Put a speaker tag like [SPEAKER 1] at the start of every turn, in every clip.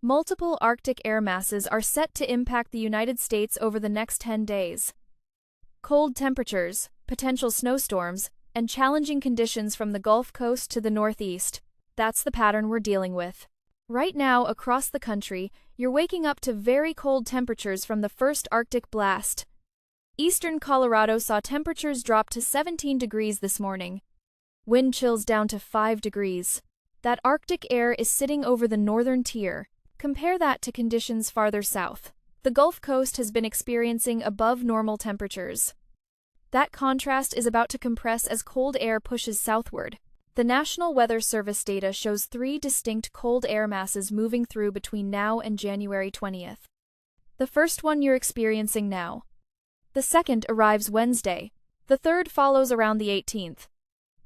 [SPEAKER 1] Multiple Arctic air masses are set to impact the United States over the next 10 days. Cold temperatures, potential snowstorms, and challenging conditions from the Gulf Coast to the Northeast. That's the pattern we're dealing with. Right now, across the country, you're waking up to very cold temperatures from the first Arctic blast. Eastern Colorado saw temperatures drop to 17 degrees this morning. Wind chills down to 5 degrees. That Arctic air is sitting over the northern tier. Compare that to conditions farther south. The Gulf Coast has been experiencing above normal temperatures. That contrast is about to compress as cold air pushes southward. The National Weather Service data shows 3 distinct cold air masses moving through between now and January 20th. The first one you're experiencing now. The second arrives Wednesday. The third follows around the 18th.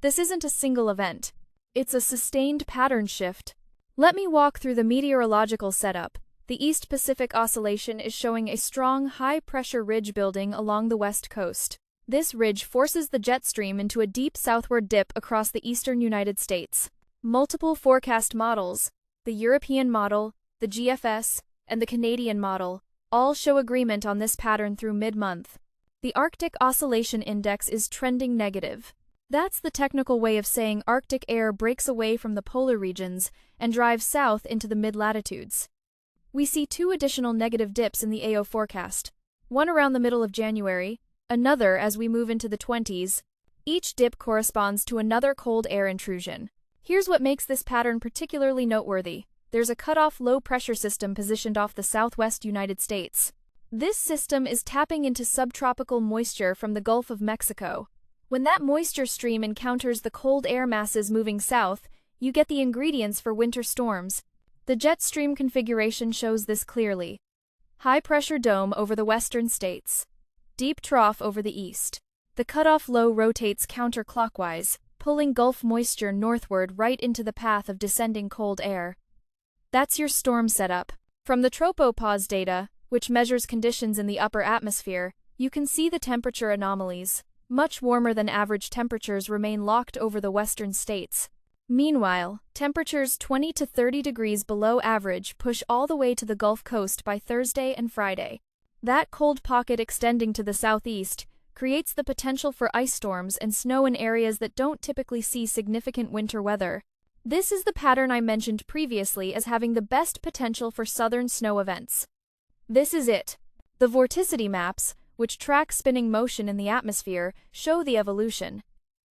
[SPEAKER 1] This isn't a single event. It's a sustained pattern shift. Let me walk through the meteorological setup. The East Pacific Oscillation is showing a strong high-pressure ridge building along the west coast. This ridge forces the jet stream into a deep southward dip across the eastern United States. Multiple forecast models, the European model, the GFS, and the Canadian model, all show agreement on this pattern through mid-month. The Arctic Oscillation Index is trending negative. That's the technical way of saying Arctic air breaks away from the polar regions and drives south into the mid-latitudes. We see 2 additional negative dips in the AO forecast, one around the middle of January, another as we move into the 20s. Each dip corresponds to another cold air intrusion. Here's what makes this pattern particularly noteworthy. There's a cutoff low-pressure system positioned off the southwest United States. This system is tapping into subtropical moisture from the Gulf of Mexico. When that moisture stream encounters the cold air masses moving south, you get the ingredients for winter storms. The jet stream configuration shows this clearly. High-pressure dome over the western states. Deep trough over the east. The cutoff low rotates counterclockwise, pulling Gulf moisture northward right into the path of descending cold air. That's your storm setup. From the tropopause data, which measures conditions in the upper atmosphere, you can see the temperature anomalies. Much warmer than average temperatures remain locked over the western states. Meanwhile, temperatures 20 to 30 degrees below average push all the way to the Gulf Coast by Thursday and Friday. That cold pocket extending to the southeast creates the potential for ice storms and snow in areas that don't typically see significant winter weather. This is the pattern I mentioned previously as having the best potential for southern snow events. This is it. The vorticity maps, which track spinning motion in the atmosphere, show the evolution.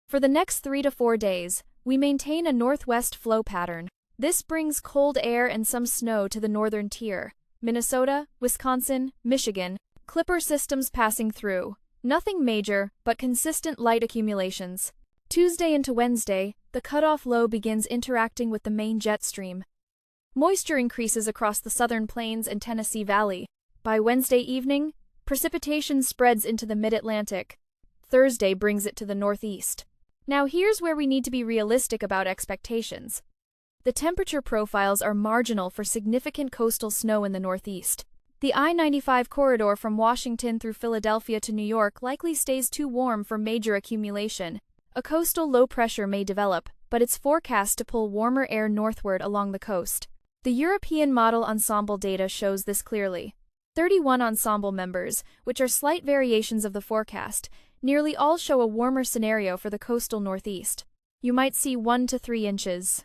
[SPEAKER 1] For the next 3 to 4 days, we maintain a northwest flow pattern. This brings cold air and some snow to the northern tier. Minnesota, Wisconsin, Michigan, clipper systems passing through. Nothing major, but consistent light accumulations. Tuesday into Wednesday, the cutoff low begins interacting with the main jet stream. Moisture increases across the southern plains and Tennessee Valley. By Wednesday evening, precipitation spreads into the mid-Atlantic. Thursday brings it to the northeast. Now here's where we need to be realistic about expectations. The temperature profiles are marginal for significant coastal snow in the northeast. The I-95 corridor from Washington through Philadelphia to New York likely stays too warm for major accumulation. A coastal low pressure may develop, but it's forecast to pull warmer air northward along the coast. The European model ensemble data shows this clearly. 31 ensemble members, which are slight variations of the forecast, nearly all show a warmer scenario for the coastal northeast. You might see 1 to 3 inches.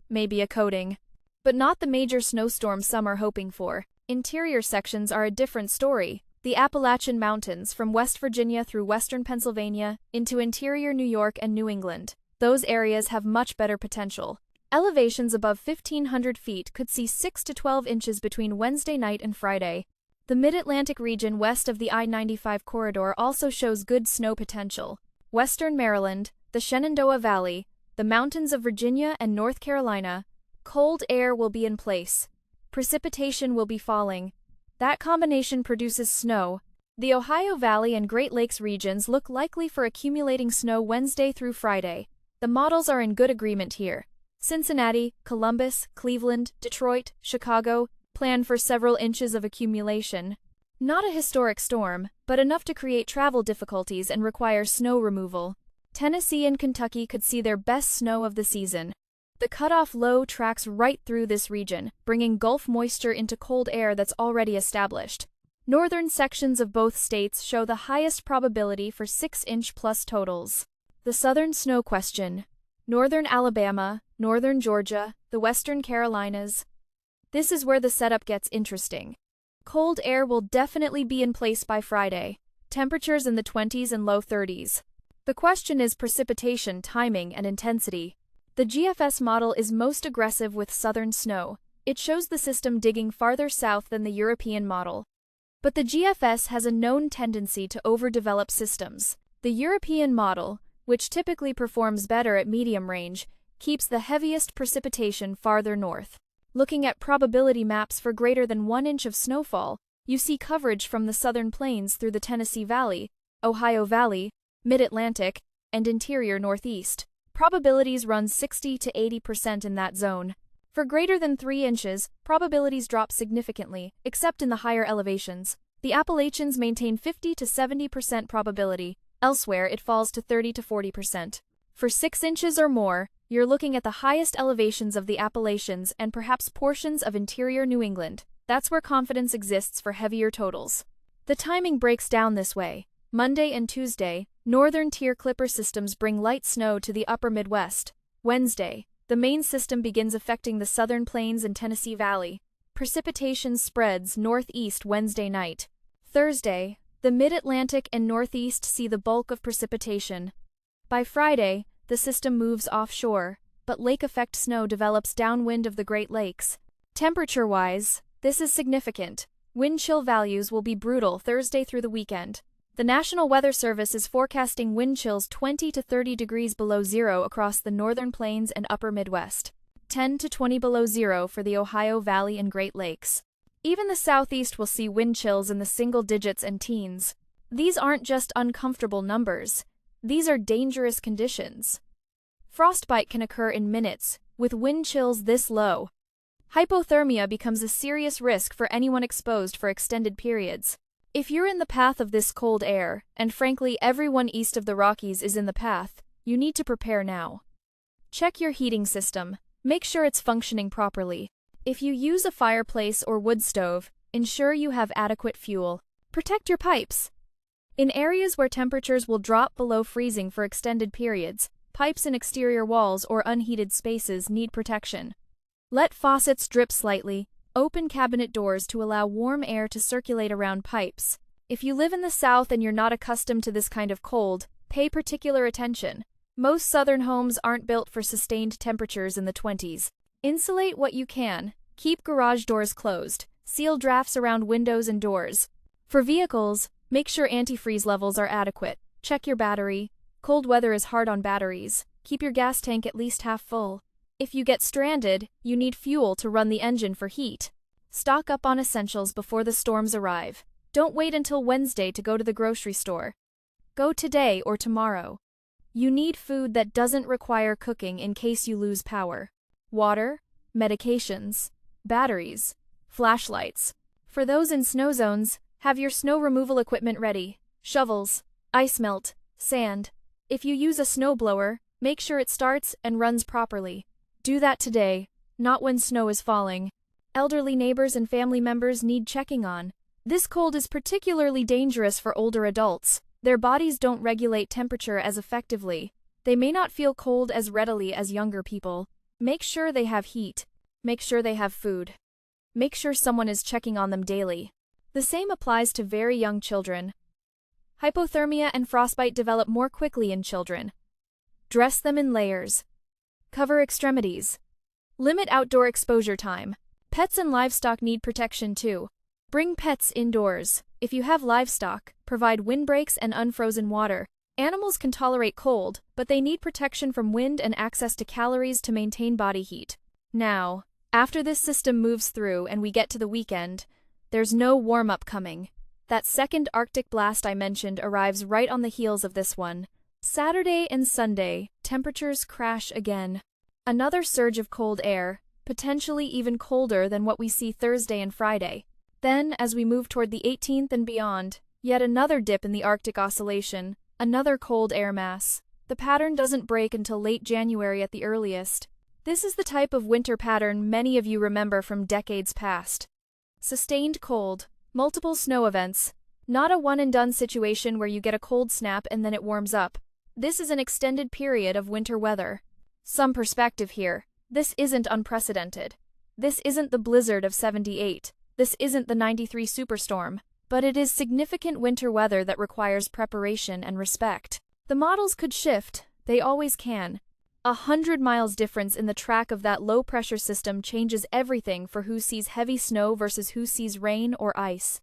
[SPEAKER 1] Maybe a coating. But not the major snowstorm some are hoping for. Interior sections are a different story. The Appalachian Mountains, from West Virginia through western Pennsylvania, into interior New York and New England. Those areas have much better potential. Elevations above 1,500 feet could see 6 to 12 inches between Wednesday night and Friday. The Mid-Atlantic region west of the I-95 corridor also shows good snow potential. Western Maryland, the Shenandoah Valley, the mountains of Virginia and North Carolina, cold air will be in place. Precipitation will be falling. That combination produces snow. The Ohio Valley and Great Lakes regions look likely for accumulating snow Wednesday through Friday. The models are in good agreement here. Cincinnati, Columbus, Cleveland, Detroit, Chicago plan for several inches of accumulation. Not a historic storm, but enough to create travel difficulties and require snow removal. Tennessee and Kentucky could see their best snow of the season. The cutoff low tracks right through this region, bringing Gulf moisture into cold air that's already established. Northern sections of both states show the highest probability for 6-inch plus totals. The southern snow question. Northern Alabama, northern Georgia, the western Carolinas. This is where the setup gets interesting. Cold air will definitely be in place by Friday. Temperatures in the 20s and low 30s. The question is precipitation, timing, and intensity. The GFS model is most aggressive with southern snow. It shows the system digging farther south than the European model. But the GFS has a known tendency to overdevelop systems. The European model, which typically performs better at medium range, keeps the heaviest precipitation farther north. Looking at probability maps for greater than 1 inch of snowfall, you see coverage from the southern plains through the Tennessee Valley, Ohio Valley, Mid-Atlantic, and interior Northeast. Probabilities run 60 to 80% in that zone. For greater than 3 inches, probabilities drop significantly, except in the higher elevations. The Appalachians maintain 50 to 70% probability. Elsewhere, it falls to 30 to 40%. For 6 inches or more, you're looking at the highest elevations of the Appalachians and perhaps portions of interior New England. That's where confidence exists for heavier totals. The timing breaks down this way. Monday and Tuesday, northern tier clipper systems bring light snow to the upper Midwest. Wednesday, the main system begins affecting the southern plains and Tennessee Valley. Precipitation spreads northeast Wednesday night. Thursday, the Mid-Atlantic and Northeast see the bulk of precipitation. By Friday, the system moves offshore, but lake effect snow develops downwind of the Great Lakes. Temperature-wise, this is significant. Wind chill values will be brutal Thursday through the weekend. The National Weather Service is forecasting wind chills 20 to 30 degrees below zero across the northern plains and upper Midwest, 10 to 20 below zero for the Ohio Valley and Great Lakes. Even the Southeast will see wind chills in the single digits and teens. These aren't just uncomfortable numbers. These are dangerous conditions. Frostbite can occur in minutes, with wind chills this low. Hypothermia becomes a serious risk for anyone exposed for extended periods. If you're in the path of this cold air, and frankly everyone east of the Rockies is in the path, you need to prepare now. Check your heating system. Make sure it's functioning properly. If you use a fireplace or wood stove, ensure you have adequate fuel. Protect your pipes. In areas where temperatures will drop below freezing for extended periods, pipes in exterior walls or unheated spaces need protection. Let faucets drip slightly. Open cabinet doors to allow warm air to circulate around pipes. If you live in the South and you're not accustomed to this kind of cold, pay particular attention. Most southern homes aren't built for sustained temperatures in the 20s. Insulate what you can. Keep garage doors closed. Seal drafts around windows and doors. For vehicles, make sure antifreeze levels are adequate. Check your battery. Cold weather is hard on batteries. Keep your gas tank at least half full. If you get stranded, you need fuel to run the engine for heat. Stock up on essentials before the storms arrive. Don't wait until Wednesday to go to the grocery store. Go today or tomorrow. You need food that doesn't require cooking in case you lose power. Water, medications, batteries, flashlights. For those in snow zones, have your snow removal equipment ready. Shovels, ice melt, sand. If you use a snowblower, make sure it starts and runs properly. Do that today, not when snow is falling. Elderly neighbors and family members need checking on. This cold is particularly dangerous for older adults. Their bodies don't regulate temperature as effectively. They may not feel cold as readily as younger people. Make sure they have heat. Make sure they have food. Make sure someone is checking on them daily. The same applies to very young children. Hypothermia and frostbite develop more quickly in children. Dress them in layers. Cover extremities. Limit outdoor exposure time. Pets and livestock need protection too. Bring pets indoors. If you have livestock, provide windbreaks and unfrozen water. Animals can tolerate cold, but they need protection from wind and access to calories to maintain body heat. Now, after this system moves through and we get to the weekend, there's no warm-up coming. That second Arctic blast I mentioned arrives right on the heels of this one. Saturday and Sunday, temperatures crash again. Another surge of cold air, potentially even colder than what we see Thursday and Friday. Then, as we move toward the 18th and beyond, yet another dip in the Arctic oscillation, another cold air mass. The pattern doesn't break until late January at the earliest. This is the type of winter pattern many of you remember from decades past. Sustained cold, multiple snow events, not a one-and-done situation where you get a cold snap and then it warms up. This is an extended period of winter weather. Some perspective here. This isn't unprecedented. This isn't the blizzard of '78. This isn't the '93 Superstorm. But it is significant winter weather that requires preparation and respect. The models could shift, they always can. 100 miles difference in the track of that low-pressure system changes everything for who sees heavy snow versus who sees rain or ice.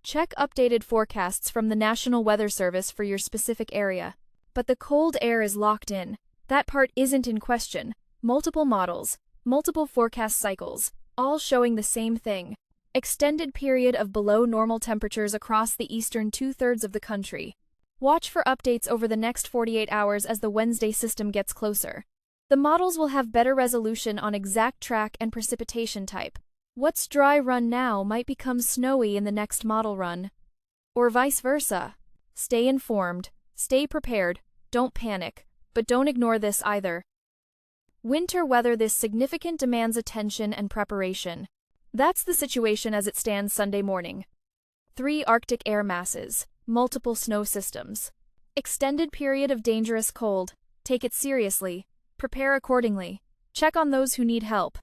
[SPEAKER 1] Check updated forecasts from the National Weather Service for your specific area. But the cold air is locked in. That part isn't in question. Multiple models, multiple forecast cycles, all showing the same thing. Extended period of below normal temperatures across the eastern two-thirds of the country. Watch for updates over the next 48 hours as the Wednesday system gets closer. The models will have better resolution on exact track and precipitation type. What's dry run now might become snowy in the next model run. Or vice versa. Stay informed, stay prepared, don't panic, but don't ignore this either. Winter weather. This significant demands attention and preparation. That's the situation as it stands Sunday morning. 3 Arctic air masses, multiple snow systems. Extended period of dangerous cold. Take it seriously. Prepare accordingly. Check on those who need help.